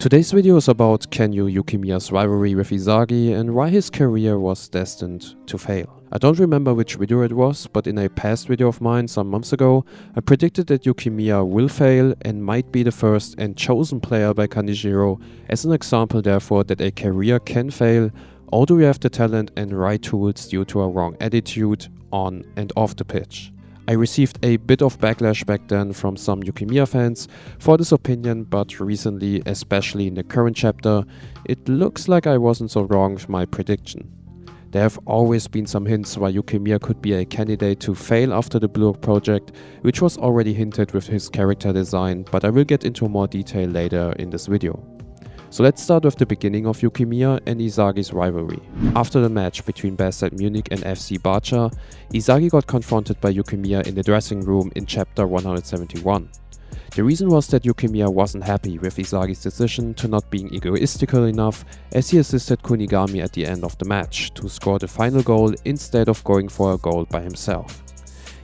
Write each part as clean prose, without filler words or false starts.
Today's video is about Kenyu Yukimiya's rivalry with Isagi and why his career was destined to fail. I don't remember which video it was, but in a past video of mine some months ago, I predicted that Yukimiya will fail and might be the first and chosen player by Kanejiro as an example therefore that a career can fail, although you have the talent and right tools due to a wrong attitude on and off the pitch. I received a bit of backlash back then from some Yukimiya fans for this opinion, but recently, especially in the current chapter, it looks like I wasn't so wrong with my prediction. There have always been some hints why Yukimiya could be a candidate to fail after the Blue Lock project, which was already hinted with his character design, but I will get into more detail later in this video. So let's start with the beginning of Yukimiya and Isagi's rivalry. After the match between Destined Munich and FC Barcha, Isagi got confronted by Yukimiya in the dressing room in chapter 171. The reason was that Yukimiya wasn't happy with Isagi's decision to not being egoistical enough as he assisted Kunigami at the end of the match to score the final goal instead of going for a goal by himself.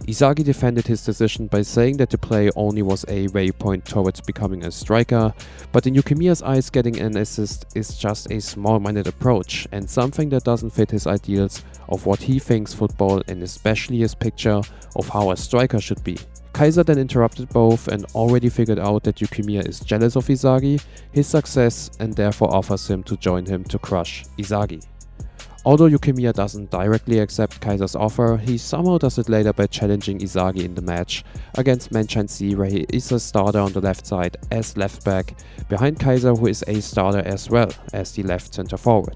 Isagi defended his decision by saying that the play only was a waypoint towards becoming a striker, but in Yukimiya's eyes getting an assist is just a small-minded approach and something that doesn't fit his ideals of what he thinks football and especially his picture of how a striker should be. Kaiser then interrupted both and already figured out that Yukimiya is jealous of Isagi, his success, and therefore offers him to join him to crush Isagi. Although Yukimiya doesn't directly accept Kaiser's offer, he somehow does it later by challenging Isagi in the match against manshine, where he is a starter on the left side as left back, behind Kaiser who is a starter as well as the left center forward.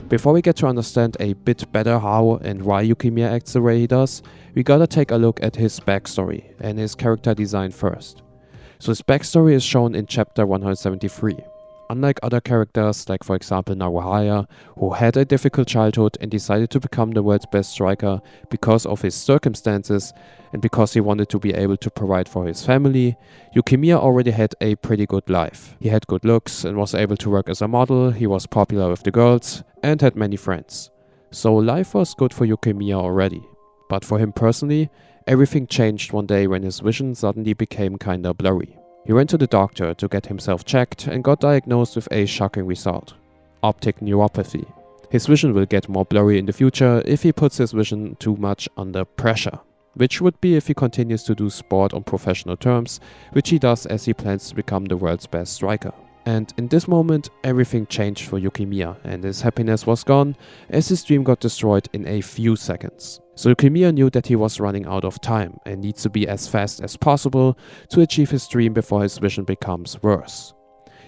Before we get to understand a bit better how and why Yukimiya acts the way he does, we gotta take a look at his backstory and his character design first. So his backstory is shown in chapter 173. Unlike other characters, like for example Naruhaya, who had a difficult childhood and decided to become the world's best striker because of his circumstances and because he wanted to be able to provide for his family, Yukimiya already had a pretty good life. He had good looks and was able to work as a model, he was popular with the girls and had many friends. So life was good for Yukimiya already. But for him personally, everything changed one day when his vision suddenly became kinda blurry. He went to the doctor to get himself checked and got diagnosed with a shocking result: optic neuropathy. His vision will get more blurry in the future if he puts his vision too much under pressure, which would be if he continues to do sport on professional terms, which he does as he plans to become the world's best striker. And in this moment, everything changed for Yukimiya and his happiness was gone as his dream got destroyed in a few seconds. So Yukimiya knew that he was running out of time and needs to be as fast as possible to achieve his dream before his vision becomes worse.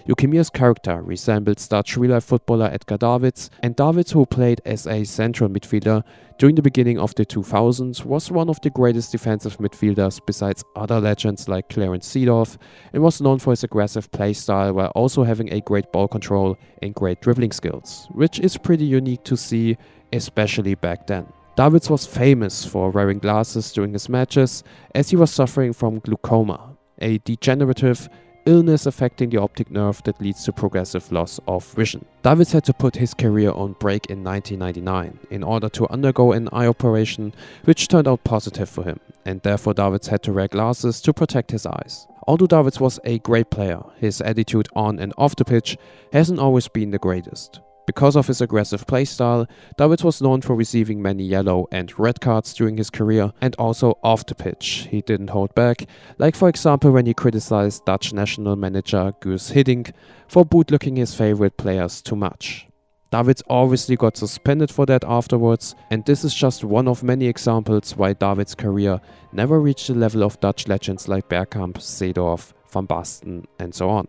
Yukimiya's character resembles Dutch real-life footballer Edgar Davids, and Davids, who played as a central midfielder during the beginning of the 2000s, was one of the greatest defensive midfielders besides other legends like Clarence Seedorf, and was known for his aggressive playstyle while also having a great ball control and great dribbling skills, which is pretty unique to see, especially back then. Davids was famous for wearing glasses during his matches as he was suffering from glaucoma, a degenerative illness affecting the optic nerve that leads to progressive loss of vision. Davids had to put his career on break in 1999 in order to undergo an eye operation, which turned out positive for him, and therefore Davids had to wear glasses to protect his eyes. Although Davids was a great player, his attitude on and off the pitch hasn't always been the greatest. Because of his aggressive playstyle, Davids was known for receiving many yellow and red cards during his career, and also off the pitch. He didn't hold back, like for example when he criticized Dutch national manager Guus Hiddink for bootlicking his favorite players too much. Davids obviously got suspended for that afterwards, and this is just one of many examples why Davids' career never reached the level of Dutch legends like Bergkamp, Seedorf, Van Basten, and so on.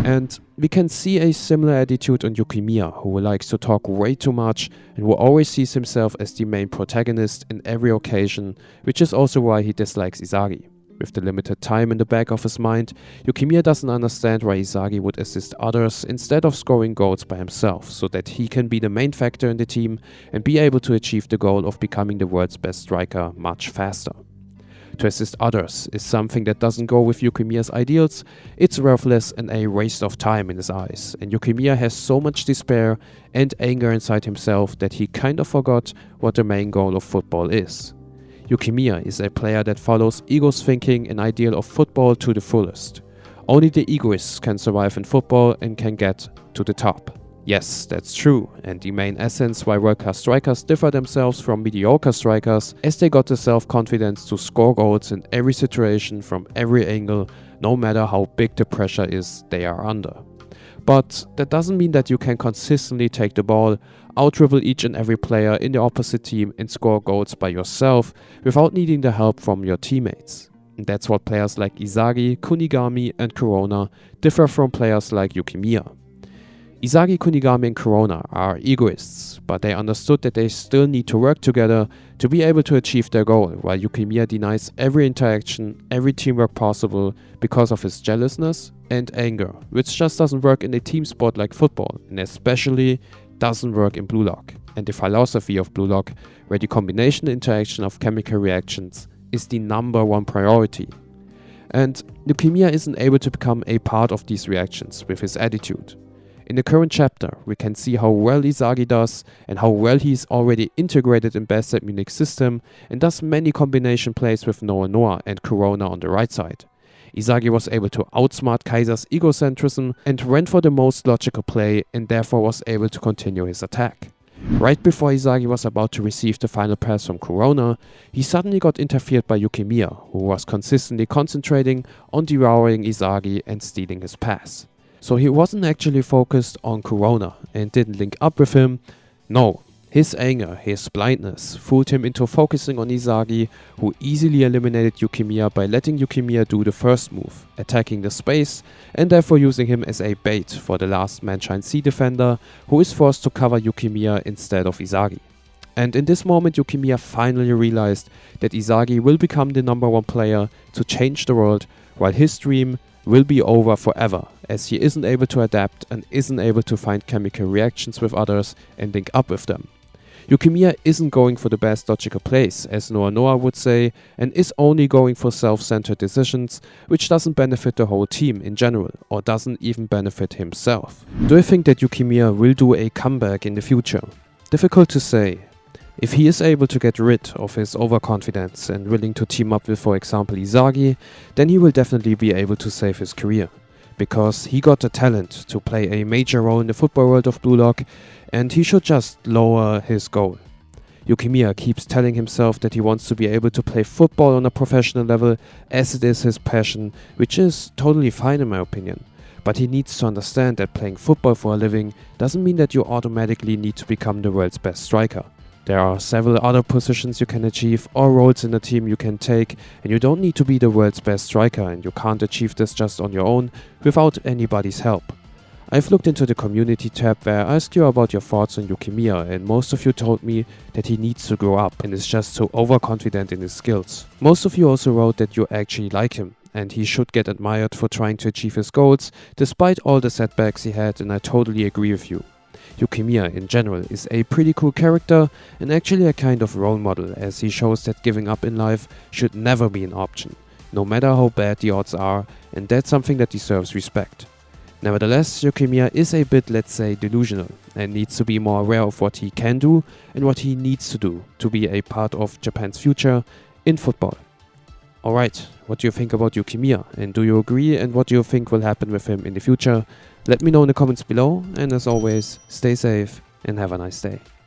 And we can see a similar attitude on Yukimiya, who likes to talk way too much and who always sees himself as the main protagonist in every occasion, which is also why he dislikes Isagi. With the limited time in the back of his mind, Yukimiya doesn't understand why Isagi would assist others instead of scoring goals by himself, so that he can be the main factor in the team and be able to achieve the goal of becoming the world's best striker much faster. To assist others is something that doesn't go with Yukimiya's ideals, it's worthless and a waste of time in his eyes, and Yukimiya has so much despair and anger inside himself that he kind of forgot what the main goal of football is. Yukimiya is a player that follows ego's thinking and ideal of football to the fullest. Only the egoists can survive in football and can get to the top. Yes, that's true, and the main essence why world-class strikers differ themselves from mediocre strikers, as they got the self-confidence to score goals in every situation from every angle, no matter how big the pressure is they are under. But that doesn't mean that you can consistently take the ball, out-dribble each and every player in the opposite team and score goals by yourself without needing the help from your teammates. And that's what players like Isagi, Kunigami and Corona differ from players like Yukimiya. Isagi, Kunigami and Corona are egoists, but they understood that they still need to work together to be able to achieve their goal, while Yukimiya denies every interaction, every teamwork possible because of his jealousness and anger, which just doesn't work in a team sport like football, and especially doesn't work in Blue Lock, and the philosophy of Blue Lock, where the combination interaction of chemical reactions is the #1 priority. And Yukimiya isn't able to become a part of these reactions with his attitude. In the current chapter, we can see how well Isagi does and how well he is already integrated in Destined Munich's system and does many combination plays with Noel and Corona on the right side. Isagi was able to outsmart Kaiser's egocentrism and went for the most logical play and therefore was able to continue his attack. Right before Isagi was about to receive the final pass from Corona, he suddenly got interfered by Yukimiya, who was consistently concentrating on devouring Isagi and stealing his pass. So he wasn't actually focused on Corona and didn't link up with him. No, his anger, his blindness fooled him into focusing on Isagi, who easily eliminated Yukimiya by letting Yukimiya do the first move, attacking the space and therefore using him as a bait for the last manshine C defender, who is forced to cover Yukimiya instead of Isagi. And in this moment Yukimiya finally realized that Isagi will become the #1 player to change the world, while his dream will be over forever, as he isn't able to adapt and isn't able to find chemical reactions with others and link up with them. Yukimiya isn't going for the best logical plays, as Noel would say, and is only going for self-centered decisions, which doesn't benefit the whole team in general, or doesn't even benefit himself. Do you think that Yukimiya will do a comeback in the future? Difficult to say. If he is able to get rid of his overconfidence and willing to team up with, for example, Isagi, then he will definitely be able to save his career. Because he got the talent to play a major role in the football world of Blue Lock, and he should just lower his goal. Yukimiya keeps telling himself that he wants to be able to play football on a professional level, as it is his passion, which is totally fine in my opinion. But he needs to understand that playing football for a living doesn't mean that you automatically need to become the world's best striker. There are several other positions you can achieve or roles in the team you can take, and you don't need to be the world's best striker, and you can't achieve this just on your own without anybody's help. I've looked into the community tab where I asked you about your thoughts on Yukimiya, and most of you told me that he needs to grow up and is just so overconfident in his skills. Most of you also wrote that you actually like him, and he should get admired for trying to achieve his goals despite all the setbacks he had, and I totally agree with you. Yukimiya in general is a pretty cool character and actually a kind of role model, as he shows that giving up in life should never be an option, no matter how bad the odds are, and that's something that deserves respect. Nevertheless, Yukimiya is a bit, let's say, delusional and needs to be more aware of what he can do and what he needs to do to be a part of Japan's future in football. Alright, what do you think about Yukimiya, and do you agree, and what do you think will happen with him in the future? Let me know in the comments below, and as always, stay safe and have a nice day.